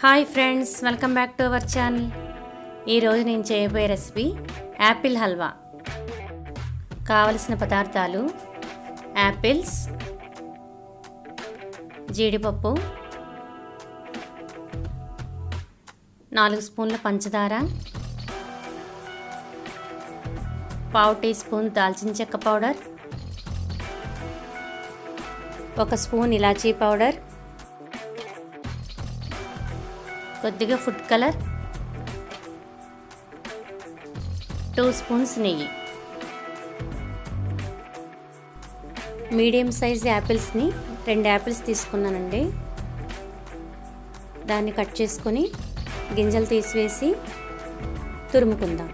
Hi friends, welcome back to our channel. ఈరోజు నేను చేయబోయే రెసిపీ యాపిల్ హల్వా. కావలసిన పదార్థాలు: యాపిల్స్, జీడిపప్పు, 4 స్పూన్ల పంచదార, పావు టీ స్పూన్ దాల్చిన చెక్క పౌడర్, 1 స్పూన్ ఇలాచీ పౌడర్, కొద్దిగా ఫుడ్ కలర్, 2 స్పూన్స్ నెయ్యి. మీడియం సైజ్ యాపిల్స్ని 2 యాపిల్స్ తీసుకున్నానండి. దాన్ని కట్ చేసుకొని గింజలు తీసివేసి తురుముకుందాం.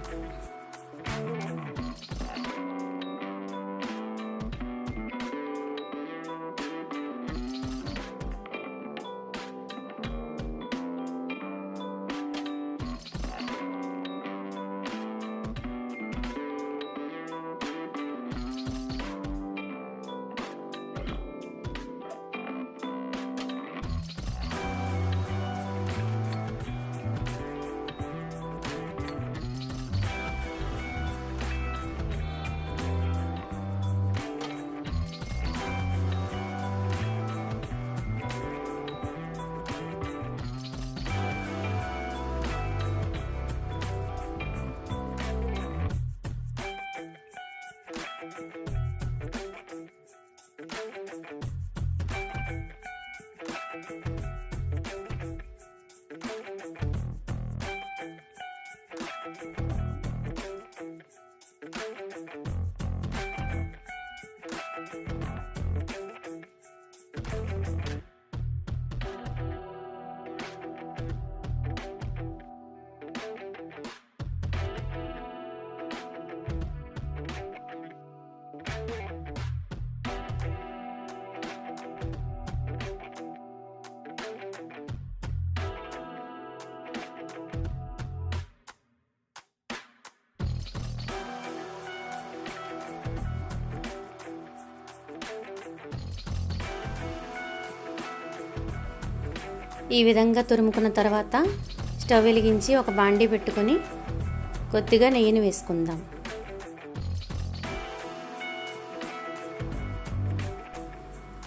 ఈ విధంగా తురుముకున్న తర్వాత స్టవ్ వెలిగించి ఒక బాండీ పెట్టుకొని కొద్దిగా నెయ్యిని వేసుకుందాం.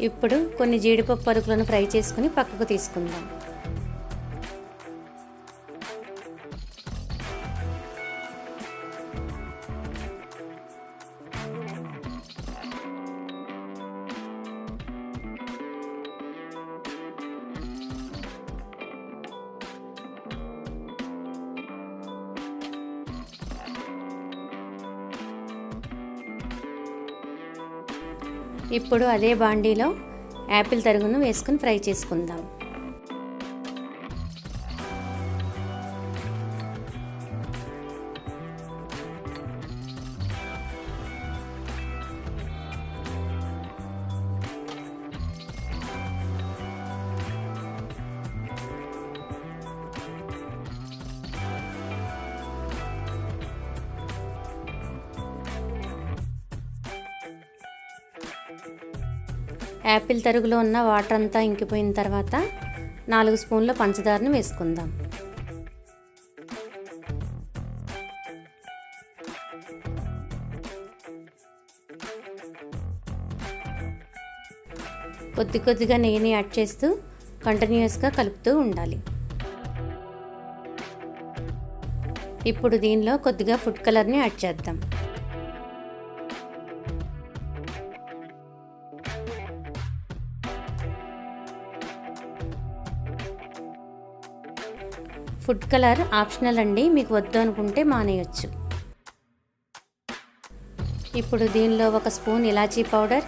ఇప్పుడు కొన్ని జీడిపప్పు పలుకులను ఫ్రై చేసుకుని పక్కకు తీసుకుందాం. ఇప్పుడు అదే బాండీలో యాపిల్ తరుగును వేసుకుని ఫ్రై చేసుకుందాం. యాపిల్ తరుగులో ఉన్న వాటర్ అంతా ఇంకిపోయిన తర్వాత 4 స్పూన్ల పంచదారను వేసుకుందాం. కొద్దిగా నెయ్యిని యాడ్ చేస్తూ కంటిన్యూస్గా కలుపుతూ ఉండాలి. ఇప్పుడు దీనిలో కొద్దిగా ఫుడ్ కలర్ని యాడ్ చేద్దాం. ఫుడ్ కలర్ ఆప్షనల్ అండి, మీకు వద్దు అనుకుంటే మానేయచ్చు. ఇప్పుడు దీనిలో 1 స్పూన్ ఇలాచీ పౌడర్,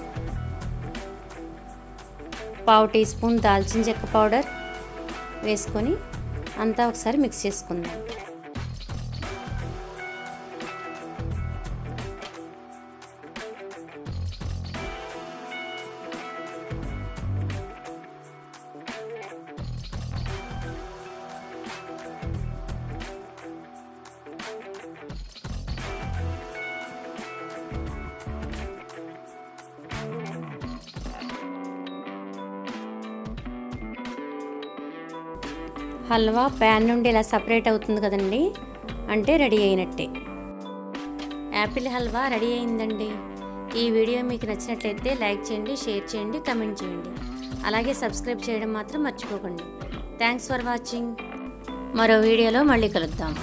పావు టీ స్పూన్ దాల్చిన చెక్క పౌడర్ వేసుకొని అంతా ఒకసారి మిక్స్ చేసుకుందాం. హల్వా ప్యాన్ నుండి ఇలా సపరేట్ అవుతుంది కదండి, అంటే రెడీ అయినట్టే. యాపిల్ హల్వా రెడీ అయిందండి. ఈ వీడియో మీకు నచ్చినట్లయితే లైక్ చేయండి, షేర్ చేయండి, కమెంట్ చేయండి. అలాగే సబ్స్క్రైబ్ చేయడం మాత్రం మర్చిపోకండి. Thanks for watching. మరో వీడియోలో మళ్ళీ కలుద్దాం.